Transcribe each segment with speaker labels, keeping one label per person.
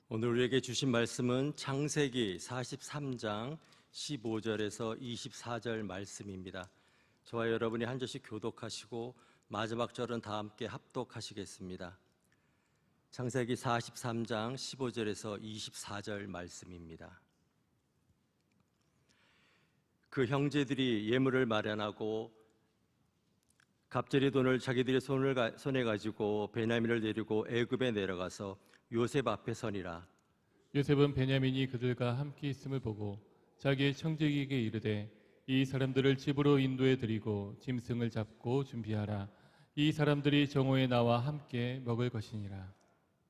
Speaker 1: 오늘 우리에게 주신 말씀은 창세기 43장 15절에서 24절 말씀입니다. 저와 여러분이 한 절씩 교독하시고 마지막 절은 다 함께 합독하시겠습니다. 창세기 43장 15절에서 24절 말씀입니다. 그 형제들이 예물을 마련하고 갑절의 돈을 자기들의 손에 가지고 베냐민을 데리고 애굽에 내려가서 요셉 앞에 서니라.
Speaker 2: 요셉은 베냐민이 그들과 함께 있음을 보고 자기의 청지기에게 이르되 이 사람들을 집으로 인도해 드리고 짐승을 잡고 준비하라. 이 사람들이 정오에 나와 함께 먹을 것이니라.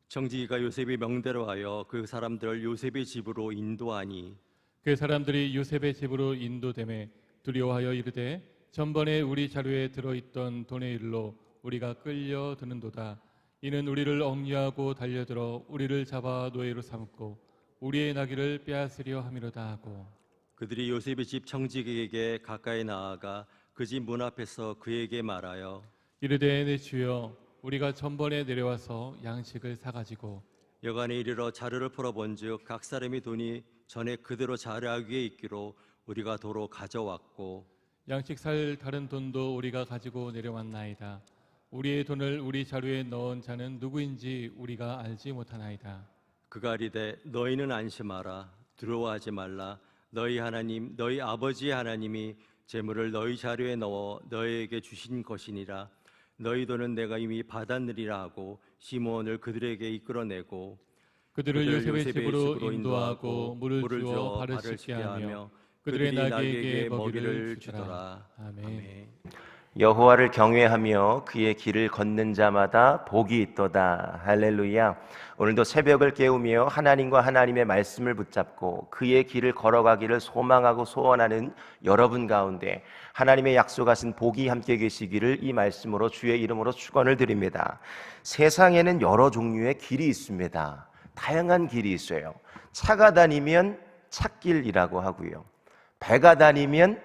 Speaker 1: 청지기가 요셉이 명대로 하여 그 사람들을 요셉의 집으로 인도하니
Speaker 2: 그 사람들이 요셉의 집으로 인도되매 두려워하여 이르되 전번에 우리 자루에 들어있던 돈의 일로 우리가 끌려드는도다. 이는 우리를 억류하고 달려들어 우리를 잡아 노예로 삼고 우리의 나귀를 빼앗으려 함이로다 하고,
Speaker 1: 그들이 요셉의 집 청지기에게 가까이 나아가 그 집 문 앞에서 그에게 말하여
Speaker 2: 이르되 내 주여, 우리가 전번에 내려와서 양식을 사가지고
Speaker 1: 여간에 이르러 자루를 풀어본즉 각 사람이 돈이 전에 그대로 자루 위에 있기로 우리가 도로 가져왔고
Speaker 2: 양식 살 다른 돈도 우리가 가지고 내려왔나이다. 우리의 돈을 우리 자루에 넣은 자는 누구인지 우리가 알지 못하나이다.
Speaker 1: 그가 이르되 너희는 안심하라. 두려워하지 말라. 너희 하나님 너희 아버지의 하나님이 재물을 너희 자루에 넣어 너희에게 주신 것이니라. 너희 돈은 내가 이미 받았느리라 하고 시므온을 그들에게 이끌어내고
Speaker 2: 그들을 요셉의 집으로 인도하고 물을 주어 발을 씻게 하며 그들의 나귀에게 먹이를 주더라. 아멘.
Speaker 3: 여호와를 경외하며 그의 길을 걷는 자마다 복이 있도다. 할렐루야. 오늘도 새벽을 깨우며 하나님과 하나님의 말씀을 붙잡고 그의 길을 걸어가기를 소망하고 소원하는 여러분 가운데 하나님의 약속하신 복이 함께 계시기를 이 말씀으로 주의 이름으로 축원을 드립니다. 세상에는 여러 종류의 길이 있습니다. 다양한 길이 있어요. 차가 다니면 찻길이라고 하고요, 배가 다니면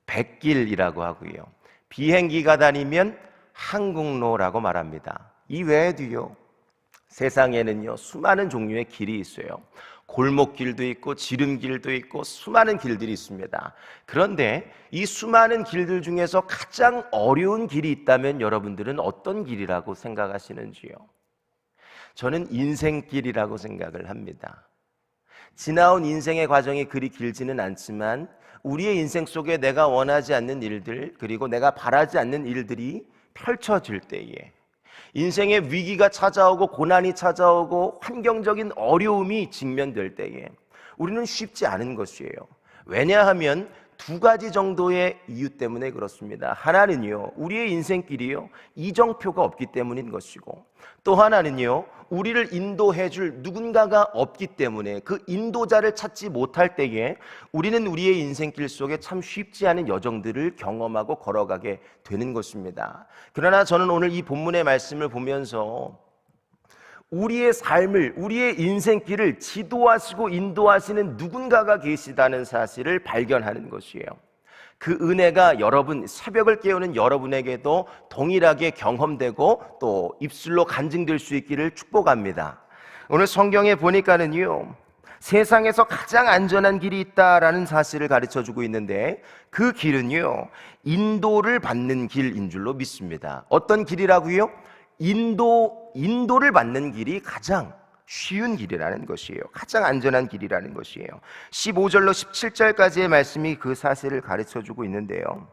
Speaker 3: 백길이라고 하고요, 비행기가 다니면 항공로라고 말합니다. 이 외에도요, 세상에는요 수많은 종류의 길이 있어요. 골목길도 있고 지름길도 있고 수많은 길들이 있습니다. 그런데 이 수많은 길들 중에서 가장 어려운 길이 있다면 여러분들은 어떤 길이라고 생각하시는지요? 저는 인생길이라고 생각을 합니다. 지나온 인생의 과정이 그리 길지는 않지만 우리의 인생 속에 내가 원하지 않는 일들, 그리고 내가 바라지 않는 일들이 펼쳐질 때에, 인생의 위기가 찾아오고 고난이 찾아오고 환경적인 어려움이 직면될 때에 우리는 쉽지 않은 것이에요. 왜냐하면 두 가지 정도의 이유 때문에 그렇습니다. 하나는요, 우리의 인생길이요 이정표가 없기 때문인 것이고, 또 하나는요 우리를 인도해줄 누군가가 없기 때문에 그 인도자를 찾지 못할 때에 우리는 우리의 인생길 속에 참 쉽지 않은 여정들을 경험하고 걸어가게 되는 것입니다. 그러나 저는 오늘 이 본문의 말씀을 보면서 우리의 삶을, 우리의 인생길을 지도하시고 인도하시는 누군가가 계시다는 사실을 발견하는 것이에요. 그 은혜가 여러분, 새벽을 깨우는 여러분에게도 동일하게 경험되고 또 입술로 간증될 수 있기를 축복합니다. 오늘 성경에 보니까는요, 세상에서 가장 안전한 길이 있다라는 사실을 가르쳐주고 있는데 그 길은요 인도를 받는 길인 줄로 믿습니다. 어떤 길이라고요? 인도를 받는 길이 가장 쉬운 길이라는 것이에요. 가장 안전한 길이라는 것이에요. 15절로 17절까지의 말씀이 그 사실을 가르쳐주고 있는데요,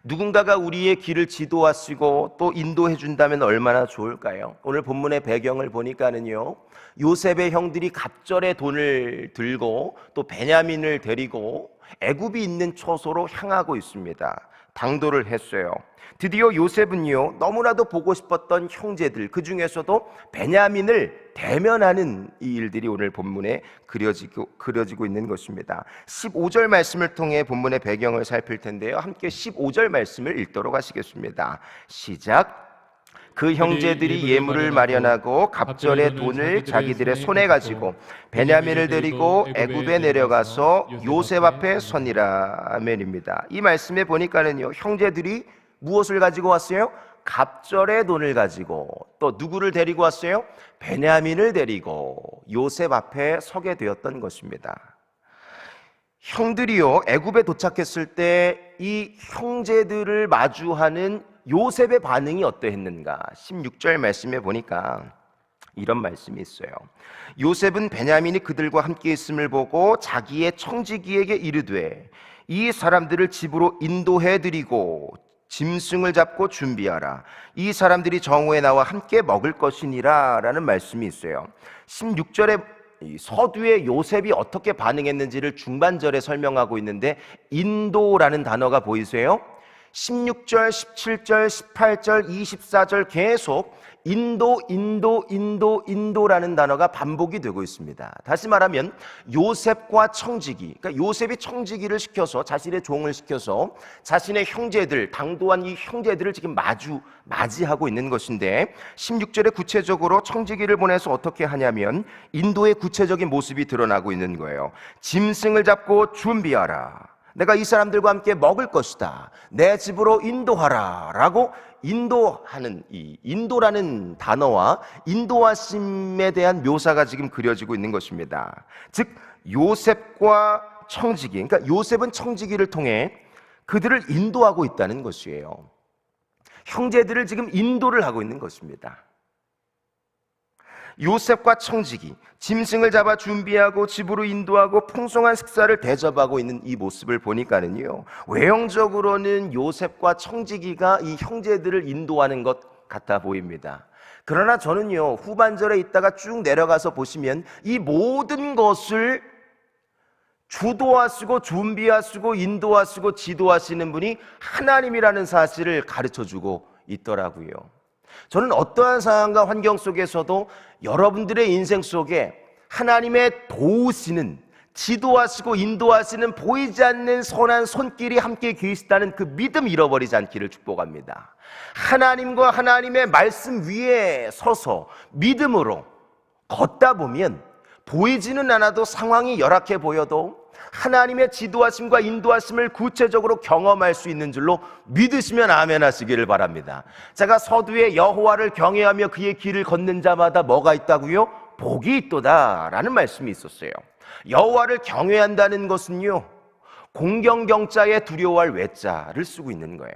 Speaker 3: 누군가가 우리의 길을 지도하시고 또 인도해 준다면 얼마나 좋을까요? 오늘 본문의 배경을 보니까는요, 요셉의 형들이 갑절의 돈을 들고 또 베냐민을 데리고 애굽이 있는 초소로 향하고 있습니다. 당도를 했어요. 드디어 요셉은요 너무나도 보고 싶었던 형제들, 그 중에서도 베냐민을 대면하는 이 일들이 오늘 본문에 그려지고 있는 것입니다. 15절 말씀을 통해 본문의 배경을 살필 텐데요, 함께 15절 말씀을 읽도록 하시겠습니다. 시작. 그 형제들이 예물을 마련하고 갑절의 돈을 자기들의 손에 가지고 베냐민을 데리고 애굽에 내려가서 요셉 앞에 서니라. 아멘입니다. 이 말씀에 보니까는요 형제들이 무엇을 가지고 왔어요? 갑절의 돈을 가지고. 또 누구를 데리고 왔어요? 베냐민을 데리고 요셉 앞에 서게 되었던 것입니다. 형들이요, 애굽에 도착했을 때 이 형제들을 마주하는 요셉의 반응이 어떠했는가? 16절 말씀에 보니까 이런 말씀이 있어요. 요셉은 베냐민이 그들과 함께 있음을 보고 자기의 청지기에게 이르되 이 사람들을 집으로 인도해 드리고 짐승을 잡고 준비하라. 이 사람들이 정오에 나와 함께 먹을 것이니라 라는 말씀이 있어요. 16절에 서두에 요셉이 어떻게 반응했는지를 중반절에 설명하고 있는데 인도라는 단어가 보이세요? 16절, 17절, 18절, 24절 계속 인도라는 단어가 반복이 되고 있습니다. 다시 말하면 요셉과 청지기, 그러니까 요셉이 청지기를 시켜서 자신의 종을 시켜서 자신의 형제들, 당도한 이 형제들을 지금 맞이하고 있는 것인데 16절에 구체적으로 청지기를 보내서 어떻게 하냐면 인도의 구체적인 모습이 드러나고 있는 거예요. 짐승을 잡고 준비하라. 내가 이 사람들과 함께 먹을 것이다. 내 집으로 인도하라 라고 인도하는 이 인도라는 단어와 인도하심에 대한 묘사가 지금 그려지고 있는 것입니다. 즉 요셉과 청지기, 그러니까 요셉은 청지기를 통해 그들을 인도하고 있다는 것이에요. 형제들을 지금 인도를 하고 있는 것입니다. 요셉과 청지기, 짐승을 잡아 준비하고 집으로 인도하고 풍성한 식사를 대접하고 있는 이 모습을 보니까는요, 외형적으로는 요셉과 청지기가 이 형제들을 인도하는 것 같아 보입니다. 그러나 저는요, 후반절에 있다가 쭉 내려가서 보시면 이 모든 것을 주도하시고 준비하시고 인도하시고 지도하시는 분이 하나님이라는 사실을 가르쳐주고 있더라고요. 저는 어떠한 상황과 환경 속에서도 여러분들의 인생 속에 하나님의 도우시는, 지도하시고 인도하시는 보이지 않는 선한 손길이 함께 계시다는 그 믿음 잃어버리지 않기를 축복합니다. 하나님과 하나님의 말씀 위에 서서 믿음으로 걷다 보면 보이지는 않아도 상황이 열악해 보여도 하나님의 지도하심과 인도하심을 구체적으로 경험할 수 있는 줄로 믿으시면 아멘 하시기를 바랍니다. 제가 서두에 여호와를 경외하며 그의 길을 걷는 자마다 뭐가 있다고요? 복이 있도다 라는 말씀이 있었어요. 여호와를 경외한다는 것은요, 공경경자에 두려워할 외자를 쓰고 있는 거예요.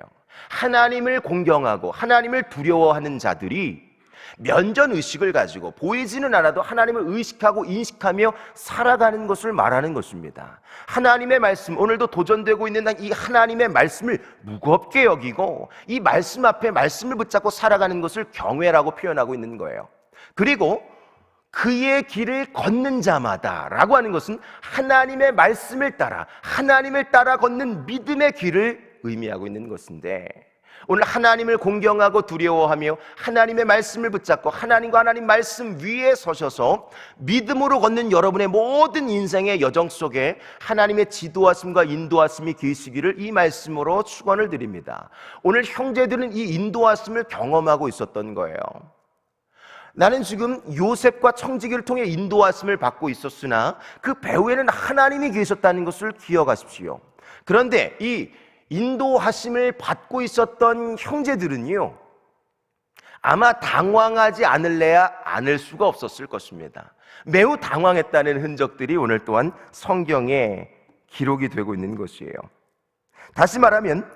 Speaker 3: 하나님을 공경하고 하나님을 두려워하는 자들이 면전의식을 가지고 보이지는 않아도 하나님을 의식하고 인식하며 살아가는 것을 말하는 것입니다. 하나님의 말씀, 오늘도 도전되고 있는 이 하나님의 말씀을 무겁게 여기고 이 말씀 앞에 말씀을 붙잡고 살아가는 것을 경외라고 표현하고 있는 거예요. 그리고 그의 길을 걷는 자마다 라고 하는 것은 하나님의 말씀을 따라, 하나님을 따라 걷는 믿음의 길을 의미하고 있는 것인데, 오늘 하나님을 공경하고 두려워하며 하나님의 말씀을 붙잡고 하나님과 하나님 말씀 위에 서셔서 믿음으로 걷는 여러분의 모든 인생의 여정 속에 하나님의 지도하심과 인도하심이 계시기를 이 말씀으로 축원을 드립니다. 오늘 형제들은 이 인도하심을 경험하고 있었던 거예요. 나는 지금 요셉과 청지기를 통해 인도하심을 받고 있었으나 그 배후에는 하나님이 계셨다는 것을 기억하십시오. 그런데 이 인도하심을 받고 있었던 형제들은요, 아마 당황하지 않을래야 않을 수가 없었을 것입니다. 매우 당황했다는 흔적들이 오늘 또한 성경에 기록이 되고 있는 것이에요. 다시 말하면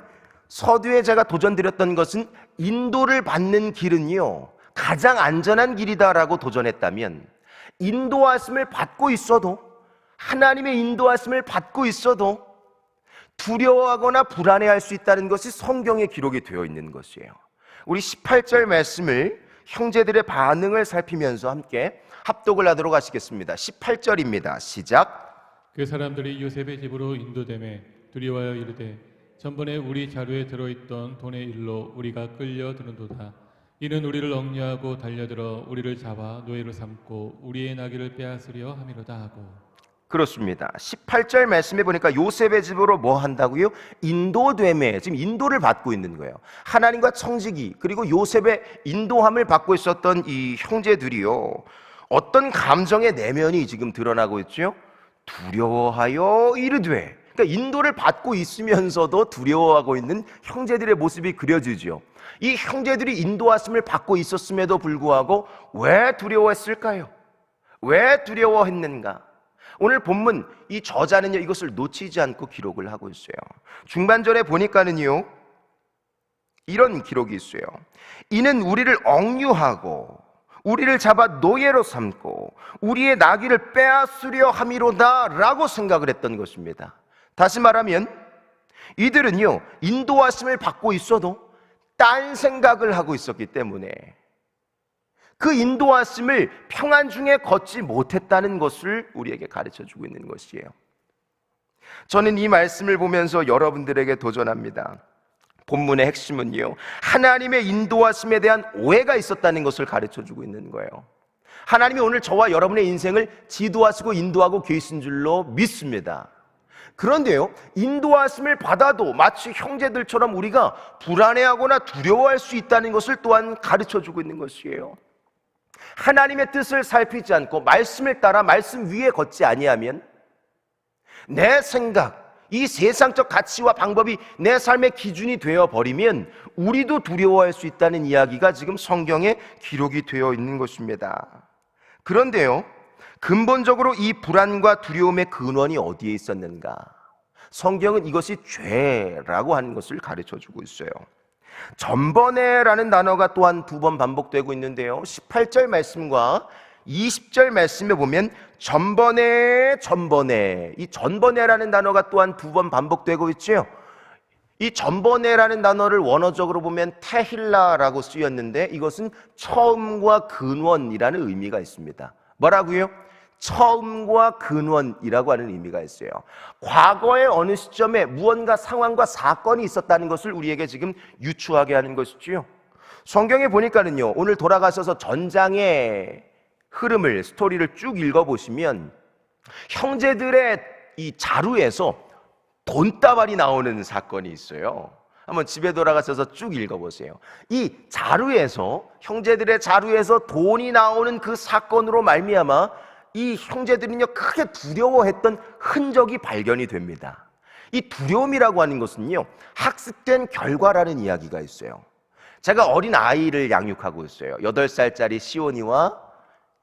Speaker 3: 서두에 제가 도전드렸던 것은 인도를 받는 길은요, 가장 안전한 길이다라고 도전했다면, 인도하심을 받고 있어도, 하나님의 인도하심을 받고 있어도 두려워하거나 불안해할 수 있다는 것이 성경에 기록이 되어 있는 것이에요. 우리 18절 말씀을 형제들의 반응을 살피면서 함께 합독을 하도록 하시겠습니다. 18절입니다. 시작.
Speaker 2: 그 사람들이 요셉의 집으로 인도되매 두려워하여 이르되 전번에 우리 자루에 들어있던 돈의 일로 우리가 끌려드는도다. 이는 우리를 억류하고 달려들어 우리를 잡아 노예로 삼고 우리의 나귀를 빼앗으려 함이로다 하고.
Speaker 3: 그렇습니다. 18절 말씀해 보니까 요셉의 집으로 뭐 한다고요? 인도되매, 지금 인도를 받고 있는 거예요. 하나님과 청지기 그리고 요셉의 인도함을 받고 있었던 이 형제들이요, 어떤 감정의 내면이 지금 드러나고 있죠? 두려워하여 이르되, 그러니까 인도를 받고 있으면서도 두려워하고 있는 형제들의 모습이 그려지죠. 이 형제들이 인도하심을 받고 있었음에도 불구하고 왜 두려워했을까요? 왜 두려워했는가? 오늘 본문 이 저자는요, 이것을 놓치지 않고 기록을 하고 있어요. 중반절에 보니까는요, 이런 기록이 있어요. 이는 우리를 억류하고 우리를 잡아 노예로 삼고 우리의 나귀를 빼앗으려 함이로다 라고 생각을 했던 것입니다. 다시 말하면 이들은요, 인도하심을 받고 있어도 딴 생각을 하고 있었기 때문에 그 인도하심을 평안 중에 걷지 못했다는 것을 우리에게 가르쳐주고 있는 것이에요. 저는 이 말씀을 보면서 여러분들에게 도전합니다. 본문의 핵심은요, 하나님의 인도하심에 대한 오해가 있었다는 것을 가르쳐주고 있는 거예요. 하나님이 오늘 저와 여러분의 인생을 지도하시고 인도하고 계신 줄로 믿습니다. 그런데요, 인도하심을 받아도 마치 형제들처럼 우리가 불안해하거나 두려워할 수 있다는 것을 또한 가르쳐주고 있는 것이에요. 하나님의 뜻을 살피지 않고 말씀을 따라 말씀 위에 걷지 아니하면 내 생각, 이 세상적 가치와 방법이 내 삶의 기준이 되어버리면 우리도 두려워할 수 있다는 이야기가 지금 성경에 기록이 되어 있는 것입니다. 그런데요, 근본적으로 이 불안과 두려움의 근원이 어디에 있었는가? 성경은 이것이 죄라고 하는 것을 가르쳐주고 있어요. 전번에라는 단어가 또한 2번 반복되고 있는데요, 18절 말씀과 20절 말씀에 보면 전번에 이 전번에라는 단어가 또한 2번 반복되고 있죠. 이 전번에라는 단어를 원어적으로 보면 테힐라라고 쓰였는데 이것은 처음과 근원이라는 의미가 있습니다. 뭐라고요? 처음과 근원이라고 하는 의미가 있어요. 과거의 어느 시점에 무언가 상황과 사건이 있었다는 것을 우리에게 지금 유추하게 하는 것이지요. 성경에 보니까는요, 오늘 돌아가셔서 전장의 흐름을, 스토리를 쭉 읽어보시면 형제들의 이 자루에서 돈다발이 나오는 사건이 있어요. 한번 집에 돌아가셔서 쭉 읽어보세요. 이 자루에서, 형제들의 자루에서 돈이 나오는 그 사건으로 말미암아 이 형제들은요, 크게 두려워했던 흔적이 발견이 됩니다. 이 두려움이라고 하는 것은요, 학습된 결과라는 이야기가 있어요. 제가 어린 아이를 양육하고 있어요. 8살짜리 시온이와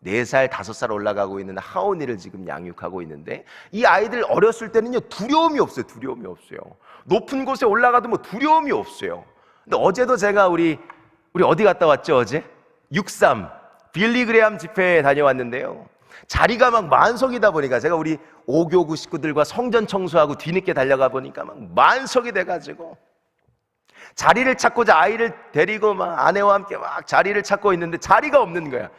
Speaker 3: 4살, 5살 올라가고 있는 하온이를 지금 양육하고 있는데, 이 아이들 어렸을 때는요, 두려움이 없어요. 두려움이 없어요. 높은 곳에 올라가도 뭐 두려움이 없어요. 근데 어제도 제가 우리 어디 갔다 왔죠? 어제 6.3 빌리그레암 집회에 다녀왔는데요, 자리가 막 만석이다 보니까 제가 우리 5교구 식구들과 성전 청소하고 뒤늦게 달려가 보니까 막 만석이 돼가지고 자리를 찾고자 아이를 데리고 막 아내와 함께 막 자리를 찾고 있는데 자리가 없는 거야.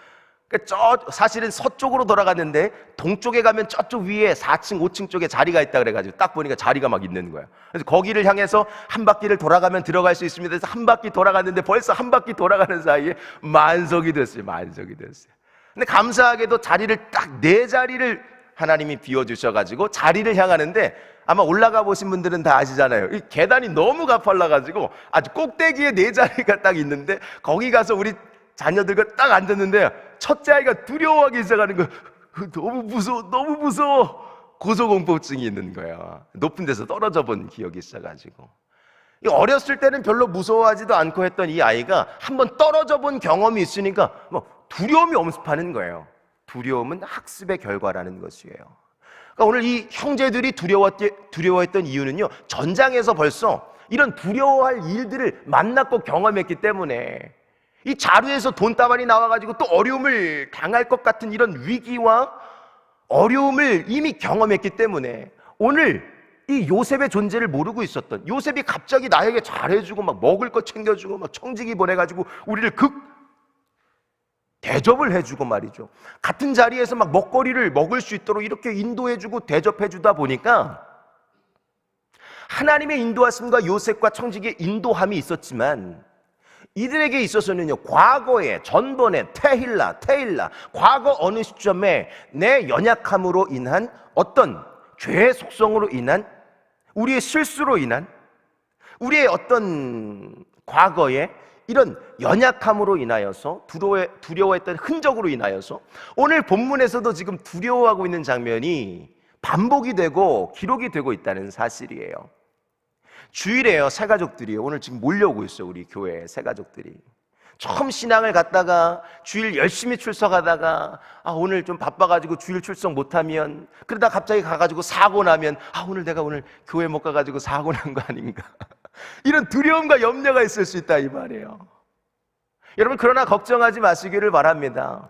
Speaker 3: 그러니까 사실은 서쪽으로 돌아갔는데 동쪽에 가면 저쪽 위에 4층, 5층 쪽에 자리가 있다 그래가지고 딱 보니까 자리가 막 있는 거야. 그래서 거기를 향해서 한 바퀴를 돌아가면 들어갈 수 있습니다. 그래서 한 바퀴 돌아갔는데 벌써 한 바퀴 돌아가는 사이에 만석이 됐어요. 만석이 됐어요. 근데 감사하게도 자리를 딱 4자리를 하나님이 비워주셔가지고 자리를 향하는데, 아마 올라가 보신 분들은 다 아시잖아요. 이 계단이 너무 가팔라가지고 아주 꼭대기에 4자리가 딱 있는데, 거기 가서 우리 자녀들과 딱 앉았는데 첫째 아이가 두려워하기 시작하는 거야. 너무 무서워. 고소공포증이 있는 거야. 높은 데서 떨어져 본 기억이 있어가지고. 어렸을 때는 별로 무서워하지도 않고 했던 이 아이가 한번 떨어져 본 경험이 있으니까 뭐 두려움이 엄습하는 거예요. 두려움은 학습의 결과라는 것이에요. 그러니까 오늘 이 형제들이 두려워했던 이유는요, 전장에서 벌써 이런 두려워할 일들을 만났고 경험했기 때문에, 이 자루에서 돈다발이 나와가지고 또 어려움을 당할 것 같은 이런 위기와 어려움을 이미 경험했기 때문에 오늘 이 요셉의 존재를 모르고 있었던, 요셉이 갑자기 나에게 잘해주고 막 먹을 거 챙겨주고 막 청지기 보내가지고 우리를 대접을 해주고 말이죠. 같은 자리에서 막 먹거리를 먹을 수 있도록 이렇게 인도해주고 대접해주다 보니까 하나님의 인도하심과 요셉과 청지기의 인도함이 있었지만, 이들에게 있어서는요, 과거에, 전번에, 테힐라, 과거 어느 시점에 내 연약함으로 인한 어떤 죄의 속성으로 인한, 우리의 실수로 인한, 우리의 어떤 과거에 이런 연약함으로 인하여서 두려워했던 흔적으로 인하여서 오늘 본문에서도 지금 두려워하고 있는 장면이 반복이 되고 기록이 되고 있다는 사실이에요. 주일에요, 새가족들이 오늘 지금 몰려오고 있어요. 우리 교회에 새가족들이 처음 신앙을 갖다가 주일 열심히 출석하다가 오늘 좀 바빠가지고 주일 출석 못하면, 그러다 갑자기 가가지고 사고 나면 오늘 내가 오늘 교회 못 가가지고 사고 난 거 아닌가 이런 두려움과 염려가 있을 수 있다 이 말이에요. 여러분, 그러나 걱정하지 마시기를 바랍니다.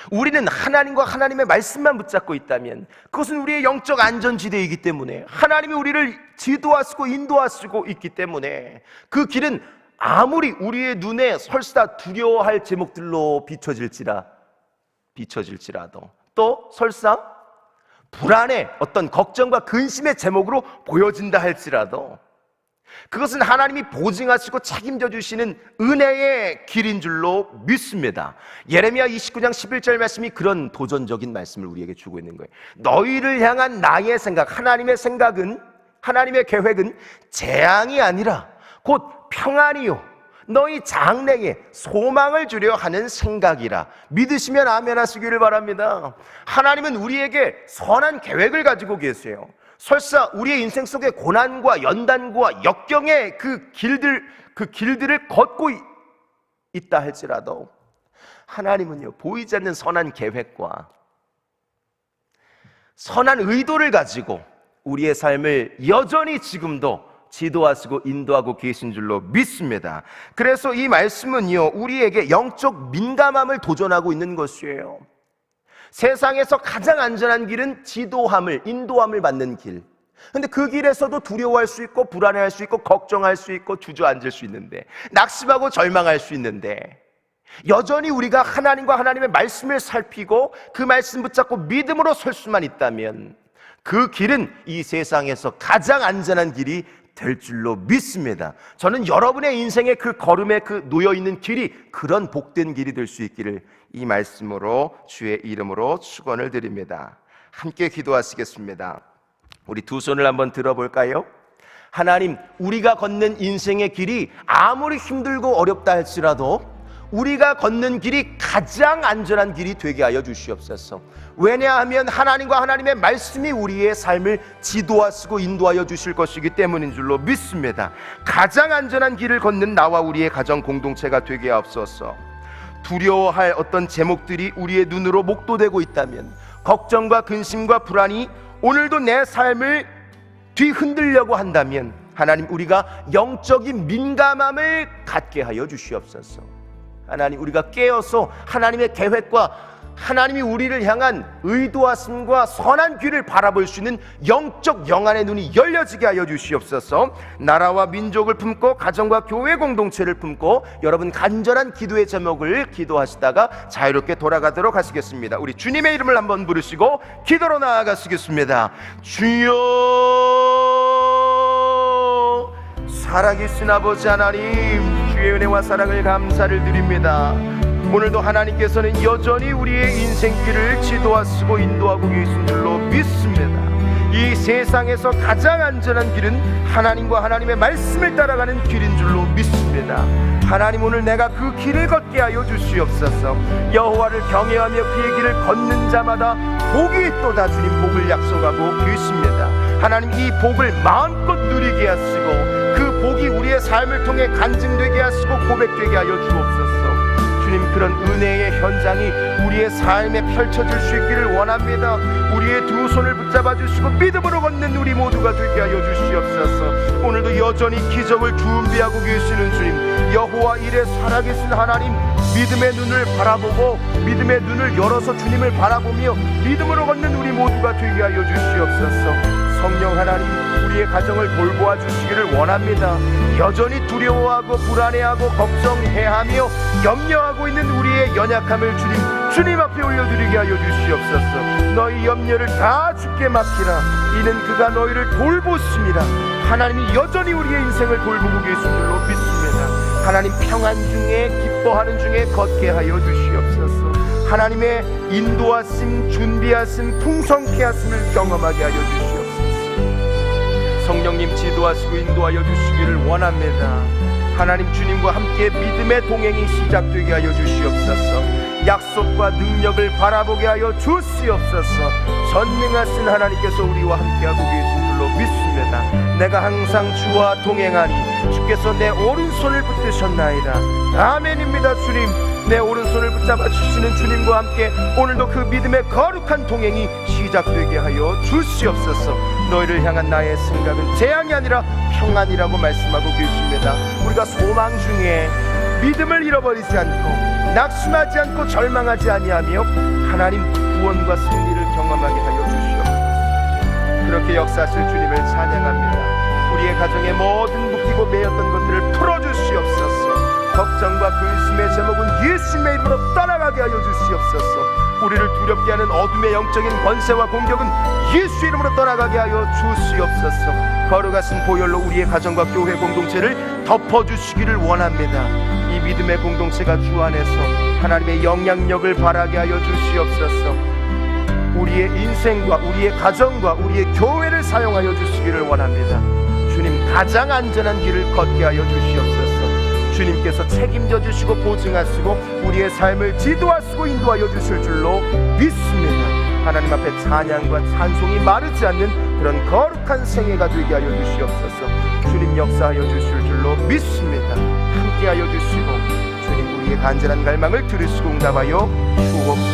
Speaker 3: 우리는 하나님과 하나님의 말씀만 붙잡고 있다면 그것은 우리의 영적 안전지대이기 때문에, 하나님이 우리를 지도하시고 인도하시고 있기 때문에 그 길은 아무리 우리의 눈에 설사 두려워할 제목들로 비춰질지라도 또 설사 불안의 어떤 걱정과 근심의 제목으로 보여진다 할지라도 그것은 하나님이 보증하시고 책임져 주시는 은혜의 길인 줄로 믿습니다. 예레미야 29장 11절 말씀이 그런 도전적인 말씀을 우리에게 주고 있는 거예요. 너희를 향한 나의 생각, 하나님의 생각은, 하나님의 계획은 재앙이 아니라 곧 평안이요 너희 장래에 소망을 주려 하는 생각이라. 믿으시면 아멘 하시기를 바랍니다. 하나님은 우리에게 선한 계획을 가지고 계세요. 설사 우리의 인생 속에 고난과 연단과 역경의 그 길들을 걷고 있다 할지라도 하나님은요, 보이지 않는 선한 계획과 선한 의도를 가지고 우리의 삶을 여전히 지금도 지도하시고 인도하고 계신 줄로 믿습니다. 그래서 이 말씀은요, 우리에게 영적 민감함을 도전하고 있는 것이에요. 세상에서 가장 안전한 길은 지도함을, 인도함을 받는 길. 근데 그 길에서도 두려워할 수 있고 불안해할 수 있고 걱정할 수 있고 주저앉을 수 있는데, 낙심하고 절망할 수 있는데, 여전히 우리가 하나님과 하나님의 말씀을 살피고 그 말씀 붙잡고 믿음으로 설 수만 있다면 그 길은 이 세상에서 가장 안전한 길이 될 줄로 믿습니다. 저는 여러분의 인생의 그 걸음에 그 놓여있는 길이 그런 복된 길이 될 수 있기를 이 말씀으로 주의 이름으로 축원을 드립니다. 함께 기도하시겠습니다. 우리 두 손을 한번 들어볼까요? 하나님, 우리가 걷는 인생의 길이 아무리 힘들고 어렵다 할지라도 우리가 걷는 길이 가장 안전한 길이 되게 하여 주시옵소서. 왜냐하면 하나님과 하나님의 말씀이 우리의 삶을 지도하시고 인도하여 주실 것이기 때문인 줄로 믿습니다. 가장 안전한 길을 걷는 나와 우리의 가정 공동체가 되게 하옵소서. 두려워할 어떤 제목들이 우리의 눈으로 목도되고 있다면, 걱정과 근심과 불안이 오늘도 내 삶을 뒤흔들려고 한다면, 하나님, 우리가 영적인 민감함을 갖게 하여 주시옵소서. 하나님, 우리가 깨어서 하나님의 계획과 하나님이 우리를 향한 의도하심과 선한 길을 바라볼 수 있는 영적 영안의 눈이 열려지게 하여 주시옵소서. 나라와 민족을 품고 가정과 교회 공동체를 품고 여러분 간절한 기도의 제목을 기도하시다가 자유롭게 돌아가도록 하시겠습니다. 우리 주님의 이름을 한번 부르시고 기도로 나아가시겠습니다. 주여, 살아계신 아버지 하나님, 주의 은혜와 사랑을 감사를 드립니다. 오늘도 하나님께서는 여전히 우리의 인생길을 지도하시고 인도하고 계신 줄로 믿습니다. 이 세상에서 가장 안전한 길은 하나님과 하나님의 말씀을 따라가는 길인 줄로 믿습니다. 하나님, 오늘 내가 그 길을 걷게 하여 주시옵소서. 여호와를 경외하며 그의 길을 걷는 자마다 복이 있도다. 주님 복을 약속하고 계십니다. 하나님, 이 복을 마음껏 누리게 하시고 그 복이 우리의 삶을 통해 간증되게 하시고 고백되게 하여 주옵소서. 주님, 그런 은혜의 현장이 우리의 삶에 펼쳐질 수 있기를 원합니다. 우리의 두 손을 붙잡아 주시고 믿음으로 걷는 우리 모두가 되게 하여 주시옵소서. 오늘도 여전히 기적을 준비하고 계시는 주님, 여호와 이레 살아계신 하나님, 믿음의 눈을 바라보고 믿음의 눈을 열어서 주님을 바라보며 믿음으로 걷는 우리 모두가 되게 하여 주시옵소서. 성령 하나님, 우리의 가정을 돌보아 주시기를 원합니다. 여전히 두려워하고 불안해하고 걱정해하며 염려하고 있는 우리의 연약함을 주님 앞에 올려드리게 하여 주시옵소서. 너희 염려를 다 주께 맡기라. 이는 그가 너희를 돌보심이라. 하나님이 여전히 우리의 인생을 돌보고 계신 줄로 믿습니다. 하나님, 평안 중에 기뻐하는 중에 걷게 하여 주시옵소서. 하나님의 인도하심, 준비하심, 풍성케 하심을 경험하게 하여 주시옵소서. 성령님 지도하시고 인도하여 주시기를 원합니다. 하나님, 주님과 함께 믿음의 동행이 시작되게 하여 주시옵소서. 약속과 능력을 바라보게 하여 주시옵소서. 전능하신 하나님께서 우리와 함께하고 계신 줄로 믿습니다. 내가 항상 주와 동행하니 주께서 내 오른손을 붙드셨나이다. 아멘입니다. 주님, 내 오른손을 붙잡아 주시는 주님과 함께 오늘도 그 믿음의 거룩한 동행이 시작되게 하여 주시옵소서. 너희를 향한 나의 생각은 재앙이 아니라 평안이라고 말씀하고 계십니다. 우리가 소망 중에 믿음을 잃어버리지 않고 낙심하지 않고 절망하지 아니하며 하나님 구원과 승리를 경험하게 하여 주시옵소서. 그렇게 역사하실 주님을 찬양합니다. 우리의 가정의 모든 묶이고 매였던 것들을 풀어주시옵소서. 걱정과 근심의 제목은 예수님의 이름으로 떠나가게 하여 주시옵소서. 우리를 두렵게 하는 어둠의 영적인 권세와 공격은 예수 이름으로 떠나가게 하여 주시옵소서. 거룩하신 보혈로 우리의 가정과 교회 공동체를 덮어주시기를 원합니다. 이 믿음의 공동체가 주 안에서 하나님의 영향력을 발하게 하여 주시옵소서. 우리의 인생과 우리의 가정과 우리의 교회를 사용하여 주시기를 원합니다. 주님, 가장 안전한 길을 걷게 하여 주시옵소서. 주님께서 책임져 주시고 보증하시고 우리의 삶을 지도하시고 인도하여 주실 줄로 믿습니다. 하나님 앞에 찬양과 찬송이 마르지 않는 그런 거룩한 생애가 되게 하여 주시옵소서. 주님 역사하여 주실 줄로 믿습니다. 함께하여 주시고 주님, 우리의 간절한 갈망을 들으시고 응답하여 주옵소서.